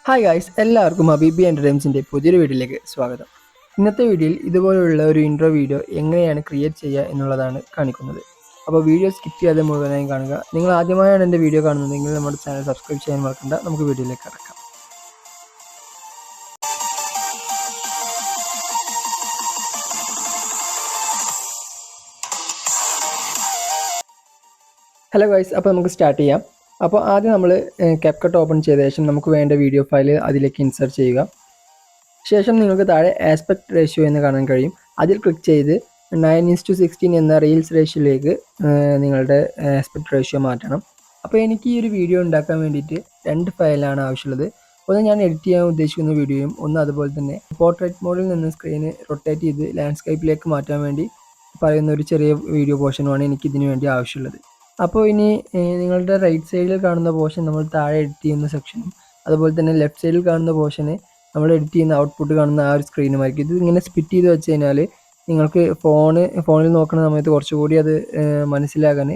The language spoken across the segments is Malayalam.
ഹായ് ഗായ്സ്, എല്ലാവർക്കും ഹബീബി എൻ്റർടൈൻസിൻ്റെ പുതിയൊരു വീഡിയോയിലേക്ക് സ്വാഗതം. ഇന്നത്തെ വീഡിയോയിൽ ഇതുപോലുള്ള ഒരു ഇൻട്രോ വീഡിയോ എങ്ങനെയാണ് ക്രിയേറ്റ് ചെയ്യുക എന്നുള്ളതാണ് കാണിക്കുന്നത്. അപ്പോൾ വീഡിയോ സ്കിപ്പ് ചെയ്യാതെ മുഴുവനായും കാണുക. നിങ്ങൾ ആദ്യമായാണ് എൻ്റെ വീഡിയോ കാണുന്നതെങ്കിൽ നമ്മുടെ ചാനൽ സബ്സ്ക്രൈബ് ചെയ്യാൻ മറക്കണ്ട. നമുക്ക് വീഡിയോയിലേക്ക് കടക്കാം. ഹലോ ഗായ്സ്, അപ്പോൾ നമുക്ക് സ്റ്റാർട്ട് ചെയ്യാം. അപ്പോൾ ആദ്യം നമ്മൾ CapCut ഓപ്പൺ ചെയ്ത ശേഷം നമുക്ക് വേണ്ട വീഡിയോ ഫയൽ അതിലേക്ക് ഇൻസർട്ട് ചെയ്യുക. ശേഷം നിങ്ങൾക്ക് താഴെ ആസ്പെക്ട് റേഷ്യോ എന്ന് കാണാൻ കഴിയും. അതിൽ ക്ലിക്ക് ചെയ്ത് 9:16 എന്ന റീൽസ് റേഷ്യോയിലേക്ക് നിങ്ങളുടെ ആസ്പെക്ട് റേഷ്യോ മാറ്റണം. അപ്പോൾ എനിക്ക് ഈ ഒരു വീഡിയോ ഉണ്ടാക്കാൻ വേണ്ടിയിട്ട് 2 ഫയലാണ് ആവശ്യമുള്ളത്. ഒന്ന് ഞാൻ എഡിറ്റ് ചെയ്യാൻ ഉദ്ദേശിക്കുന്ന വീഡിയോയും ഒന്ന് അതുപോലെ തന്നെ പോർട്രേറ്റ് മോഡിൽ നിന്ന് സ്ക്രീന് റൊട്ടേറ്റ് ചെയ്ത് ലാൻഡ്സ്കേപ്പിലേക്ക് മാറ്റാൻ വേണ്ടി പറയുന്ന ഒരു ചെറിയ വീഡിയോ പോർഷനുമാണ് എനിക്ക് ഇതിനു വേണ്ടി ആവശ്യമുള്ളത്. അപ്പോൾ ഇനി നിങ്ങളുടെ റൈറ്റ് സൈഡിൽ കാണുന്ന പോർഷൻ നമ്മൾ താഴെ എഡിറ്റ് ചെയ്യുന്ന സെക്ഷനും അതുപോലെ തന്നെ ലെഫ്റ്റ് സൈഡിൽ കാണുന്ന പോർഷന് നമ്മൾ എഡിറ്റ് ചെയ്യുന്ന ഔട്ട്പുട്ട് കാണുന്ന ആ ഒരു സ്ക്രീനുമായിരിക്കും. ഇത് ഇങ്ങനെ സ്പ്ലിറ്റ് ചെയ്ത് വെച്ച് കഴിഞ്ഞാൽ നിങ്ങൾക്ക് ഫോണിൽ നോക്കുന്ന സമയത്ത് കുറച്ചുകൂടി അത് മനസ്സിലാകാൻ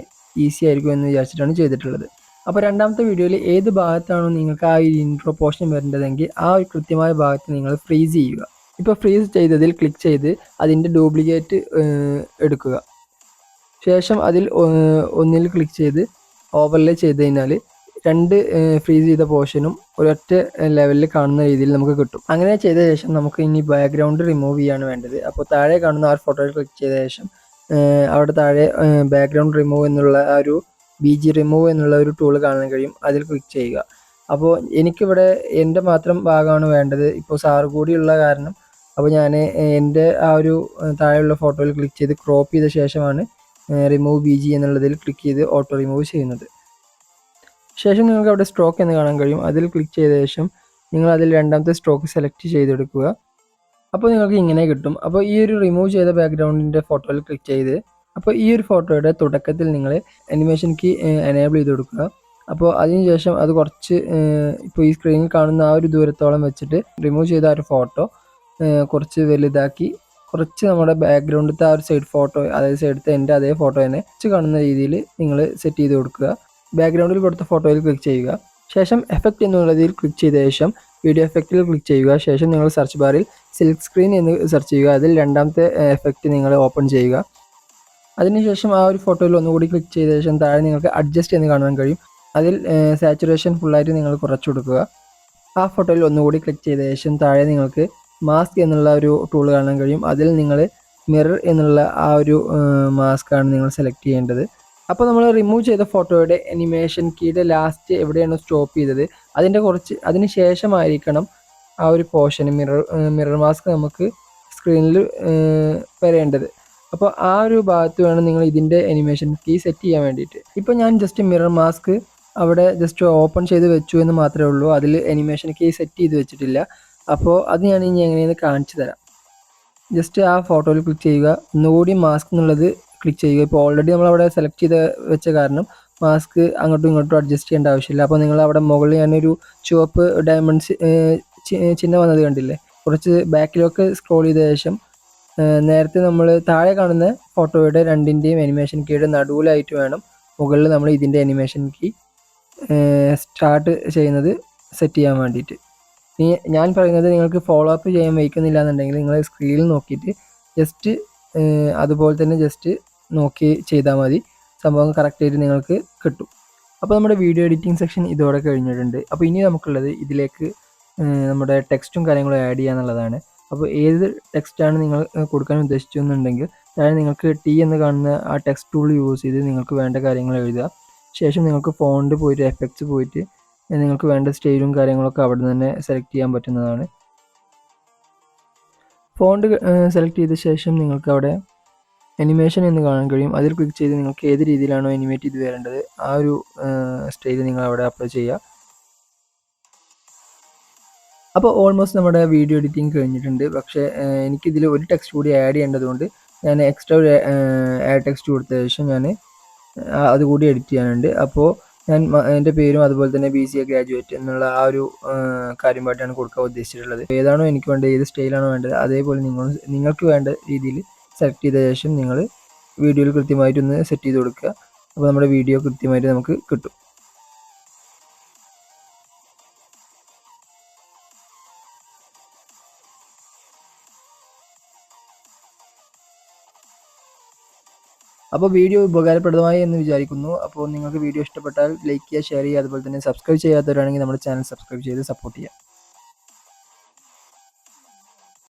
ഈസി ആയിരിക്കും എന്ന് വിചാരിച്ചിട്ടാണ് ചെയ്തിട്ടുള്ളത്. അപ്പോൾ രണ്ടാമത്തെ വീഡിയോയിൽ ഏത് ഭാഗത്താണോ നിങ്ങൾക്ക് ആ ഒരു ഇൻട്രോ പോർഷൻ വരേണ്ടതെങ്കിൽ ആ ഒരു കൃത്യമായ ഭാഗത്ത് നിങ്ങൾ ഫ്രീസ് ചെയ്യുക. ഇപ്പോൾ ഫ്രീസ് ചെയ്തതിൽ ക്ലിക്ക് ചെയ്ത് അതിൻ്റെ ഡ്യൂപ്ലിക്കേറ്റ് എടുക്കുക. ശേഷം അതിൽ ഒന്നിൽ ക്ലിക്ക് ചെയ്ത് ഓവർലേ ചെയ്ത് കഴിഞ്ഞാൽ 2 ഫ്രീസ് ചെയ്ത പോർഷനും ഒരൊറ്റ ലെവലിൽ കാണുന്ന രീതിയിൽ നമുക്ക് കിട്ടും. അങ്ങനെ ചെയ്ത ശേഷം നമുക്ക് ഇനി ബാക്ക്ഗ്രൗണ്ട് റിമൂവ് ചെയ്യാണ് വേണ്ടത്. അപ്പോൾ താഴെ കാണുന്ന ആ ഫോട്ടോയിൽ ക്ലിക്ക് ചെയ്ത ശേഷം അവിടെ താഴെ ബാക്ക്ഗ്രൗണ്ട് റിമൂവ് എന്നുള്ള ആ ഒരു BG റിമൂവ് എന്നുള്ള ഒരു ടൂൾ കാണാൻ കഴിയും. അതിൽ ക്ലിക്ക് ചെയ്യുക. അപ്പോൾ എനിക്കിവിടെ എൻ്റെ മാത്രം ഭാഗമാണ് വേണ്ടത്. ഇപ്പോൾ സാറ് കൂടിയുള്ള കാരണം അപ്പോൾ ഞാൻ എൻ്റെ ആ ഒരു താഴെയുള്ള ഫോട്ടോയിൽ ക്ലിക്ക് ചെയ്ത് ക്രോപ്പ് ചെയ്ത ശേഷമാണ് റിമൂവ് BG എന്നുള്ളതിൽ ക്ലിക്ക് ചെയ്ത് ഓട്ടോ റിമൂവ് ചെയ്യുന്നത്. ശേഷം നിങ്ങൾക്ക് അവിടെ സ്ട്രോക്ക് എന്ന് കാണാൻ കഴിയും. അതിൽ ക്ലിക്ക് ചെയ്ത ശേഷം നിങ്ങൾ അതിൽ രണ്ടാമത്തെ സ്ട്രോക്ക് സെലക്ട് ചെയ്തെടുക്കുക. അപ്പോൾ നിങ്ങൾക്ക് ഇങ്ങനെ കിട്ടും. അപ്പോൾ ഈ ഒരു റിമൂവ് ചെയ്ത ബാക്ക്ഗ്രൗണ്ടിൻ്റെ ഫോട്ടോയിൽ ക്ലിക്ക് ചെയ്ത് അപ്പോൾ ഈ ഒരു ഫോട്ടോയുടെ തുടക്കത്തിൽ നിങ്ങൾ അനിമേഷൻ കീ എനേബിൾ ചെയ്ത് കൊടുക്കുക. അപ്പോൾ അതിനുശേഷം അത് കുറച്ച് ഇപ്പോൾ ഈ സ്ക്രീനിൽ കാണുന്ന ആ ഒരു ദൂരത്തോളം വെച്ചിട്ട് റിമൂവ് ചെയ്ത ആ ഒരു ഫോട്ടോ കുറച്ച് വലുതാക്കി കുറച്ച് നമ്മുടെ ബാക്ക്ഗ്രൗണ്ടിലത്തെ ആ ഒരു സൈഡ് ഫോട്ടോ അതായത് സൈഡത്തെ എൻ്റെ അതേ ഫോട്ടോ തന്നെ കുറച്ച് കാണുന്ന രീതിയിൽ നിങ്ങൾ സെറ്റ് ചെയ്ത് കൊടുക്കുക. ബാക്ക്ഗ്രൗണ്ടിൽ കൊടുത്ത ഫോട്ടോയിൽ ക്ലിക്ക് ചെയ്യുക. ശേഷം എഫക്റ്റ് എന്നുള്ളതിൽ ക്ലിക്ക് ചെയ്ത ശേഷം വീഡിയോ എഫക്റ്റിൽ ക്ലിക്ക് ചെയ്യുക. ശേഷം നിങ്ങൾ സെർച്ച് ബാറിൽ സിൽക്ക് സ്ക്രീൻ എന്ന് സെർച്ച് ചെയ്യുക. അതിൽ രണ്ടാമത്തെ എഫക്റ്റ് നിങ്ങൾ ഓപ്പൺ ചെയ്യുക. അതിനുശേഷം ആ ഒരു ഫോട്ടോയിൽ ഒന്നുകൂടി ക്ലിക്ക് ചെയ്ത ശേഷം താഴെ നിങ്ങൾക്ക് അഡ്ജസ്റ്റ് എന്ന് കാണാൻ കഴിയും. അതിൽ സാച്ചുറേഷൻ ഫുള്ളായിട്ട് നിങ്ങൾ കുറച്ച് കൊടുക്കുക. ആ ഫോട്ടോയിൽ ഒന്നുകൂടി ക്ലിക്ക് ചെയ്ത ശേഷം താഴെ നിങ്ങൾക്ക് മാസ്ക് എന്നുള്ള ഒരു ടൂൾ കാണാൻ കഴിയും. അതിൽ നിങ്ങൾ മിറർ എന്നുള്ള ആ ഒരു മാസ്കാണ് നിങ്ങൾ സെലക്ട് ചെയ്യേണ്ടത്. അപ്പോൾ നമ്മൾ റിമൂവ് ചെയ്ത ഫോട്ടോയുടെ അനിമേഷൻ കീയുടെ ലാസ്റ്റ് എവിടെയാണോ സ്റ്റോപ്പ് ചെയ്തത് അതിന് ശേഷമായിരിക്കണം ആ ഒരു പോർഷൻ മിറർ മാസ്ക് നമുക്ക് സ്ക്രീനിൽ വരേണ്ടത്. അപ്പോൾ ആ ഒരു ഭാഗത്ത് വേണം നിങ്ങൾ ഇതിൻ്റെ അനിമേഷൻ കീ സെറ്റ് ചെയ്യാൻ വേണ്ടിയിട്ട്. ഇപ്പോൾ ഞാൻ ജസ്റ്റ് മിറർ മാസ്ക് അവിടെ ജസ്റ്റ് ഓപ്പൺ ചെയ്ത് വെച്ചു എന്ന് മാത്രമേ ഉള്ളൂ. അതിൽ അനിമേഷൻ കീ സെറ്റ് ചെയ്ത് വെച്ചിട്ടില്ല. അപ്പോൾ അത് ഞാൻ ഇനി എങ്ങനെയെന്ന് കാണിച്ചു തരാം. ജസ്റ്റ് ആ ഫോട്ടോയിൽ ക്ലിക്ക് ചെയ്യുക. ഒന്നുകൂടി മാസ്ക് എന്നുള്ളത് ക്ലിക്ക് ചെയ്യുക. ഇപ്പോൾ ഓൾറെഡി നമ്മളവിടെ സെലക്ട് ചെയ്ത് വെച്ച കാരണം മാസ്ക് അങ്ങോട്ടും ഇങ്ങോട്ടും അഡ്ജസ്റ്റ് ചെയ്യേണ്ട ആവശ്യമില്ല. അപ്പോൾ നിങ്ങൾ അവിടെ മുകളിൽ ഞാനൊരു ചുവപ്പ് ഡയമണ്ട്സ് ചിഹ്നം വന്നത് കണ്ടില്ലേ? കുറച്ച് ബാക്കിലൊക്കെ സ്ക്രോൾ ചെയ്ത ശേഷം നേരത്തെ നമ്മൾ താഴെ കാണുന്ന ഫോട്ടോയുടെ രണ്ടിൻ്റെയും അനിമേഷൻ കീയുടെ നടുവിലായിട്ട് വേണം മുകളിൽ നമ്മൾ ഇതിൻ്റെ അനിമേഷൻ കീ സ്റ്റാർട്ട് ചെയ്യുന്നത് സെറ്റ് ചെയ്യാൻ വേണ്ടിയിട്ട്. ഞാൻ പറയുന്നത് നിങ്ങൾക്ക് ഫോളോ അപ്പ് ചെയ്യാൻ വയ്ക്കുന്നില്ല എന്നുണ്ടെങ്കിൽ നിങ്ങൾ സ്ക്രീനിൽ നോക്കിയിട്ട് ജസ്റ്റ് അതുപോലെ തന്നെ ജസ്റ്റ് നോക്കി ചെയ്താൽ മതി. സംഭവം കറക്റ്റായിട്ട് നിങ്ങൾക്ക് കിട്ടും. അപ്പോൾ നമ്മുടെ വീഡിയോ എഡിറ്റിംഗ് സെക്ഷൻ ഇതോടെ കഴിഞ്ഞിട്ടുണ്ട്. അപ്പോൾ ഇനി നമുക്കുള്ളത് ഇതിലേക്ക് നമ്മുടെ ടെക്സ്റ്റും കാര്യങ്ങളും ആഡ് ചെയ്യുക എന്നുള്ളതാണ്. അപ്പോൾ ഏത് ടെക്സ്റ്റാണ് നിങ്ങൾ കൊടുക്കാൻ ഉദ്ദേശിച്ചെന്നുണ്ടെങ്കിൽ നിങ്ങൾക്ക് T എന്ന് കാണുന്ന ആ ടെക്സ്റ്റ് ടൂൾ യൂസ് ചെയ്ത് നിങ്ങൾക്ക് വേണ്ട കാര്യങ്ങൾ എഴുതുക. ശേഷം നിങ്ങൾക്ക് ഫോണ്ട് പോയിട്ട് എഫക്ട്സ് പോയിട്ട് നിങ്ങൾക്ക് വേണ്ട സ്റ്റൈലും കാര്യങ്ങളൊക്കെ അവിടെ നിന്ന് തന്നെ സെലക്ട് ചെയ്യാൻ പറ്റുന്നതാണ്. ഫോണ്ട് സെലക്ട് ചെയ്ത ശേഷം നിങ്ങൾക്ക് അവിടെ അനിമേഷൻ എന്ന് കാണാൻ കഴിയും. അതിൽ ക്ലിക്ക് ചെയ്ത് നിങ്ങൾക്ക് ഏത് രീതിയിലാണോ അനിമേറ്റ് ചെയ്ത് വരേണ്ടത് ആ ഒരു സ്റ്റൈൽ നിങ്ങൾ അവിടെ അപ്ലൈ ചെയ്യുക. അപ്പോൾ ഓൾമോസ്റ്റ് നമ്മുടെ വീഡിയോ എഡിറ്റിംഗ് കഴിഞ്ഞിട്ടുണ്ട്. പക്ഷേ എനിക്കിതിൽ ഒരു ടെക്സ്റ്റ് കൂടി ആഡ് ചെയ്യേണ്ടതുകൊണ്ട് ഞാൻ എക്സ്ട്രാ ആഡ് ടെക്സ്റ്റ് കൊടുത്ത ശേഷം ഞാൻ അതുകൂടി എഡിറ്റ് ചെയ്യാനുണ്ട്. അപ്പോൾ ഞാൻ എൻ്റെ പേരും അതുപോലെ തന്നെ BCA ഗ്രാജുവേറ്റ് എന്നുള്ള ആ ഒരു കാര്യമായിട്ടാണ് കൊടുക്കാൻ ഉദ്ദേശിച്ചിട്ടുള്ളത്. ഏതാണോ എനിക്ക് വേണ്ടത്, ഏത് സ്റ്റൈലാണോ വേണ്ടത് അതേപോലെ നിങ്ങൾക്ക് വേണ്ട രീതിയിൽ സെലക്ട് ചെയ്ത ശേഷം നിങ്ങൾ വീഡിയോയിൽ കൃത്യമായിട്ടൊന്ന് സെറ്റ് ചെയ്ത് കൊടുക്കുക. അപ്പോൾ നമ്മുടെ വീഡിയോ കൃത്യമായിട്ട് നമുക്ക് കിട്ടും. അപ്പോൾ വീഡിയോ ഉപകാരപ്രദമായി എന്ന് വിചാരിക്കുന്നു. അപ്പോൾ നിങ്ങൾക്ക് വീഡിയോ ഇഷ്ടപ്പെട്ടാൽ ലൈക്ക് ചെയ്യുക, ഷെയർ ചെയ്യുക, അതുപോലെ തന്നെ സബ്സ്ക്രൈബ് ചെയ്യാത്തവരാണെങ്കിൽ നമ്മുടെ ചാനൽ സബ്സ്ക്രൈബ് ചെയ്ത് സപ്പോർട്ട് ചെയ്യുക.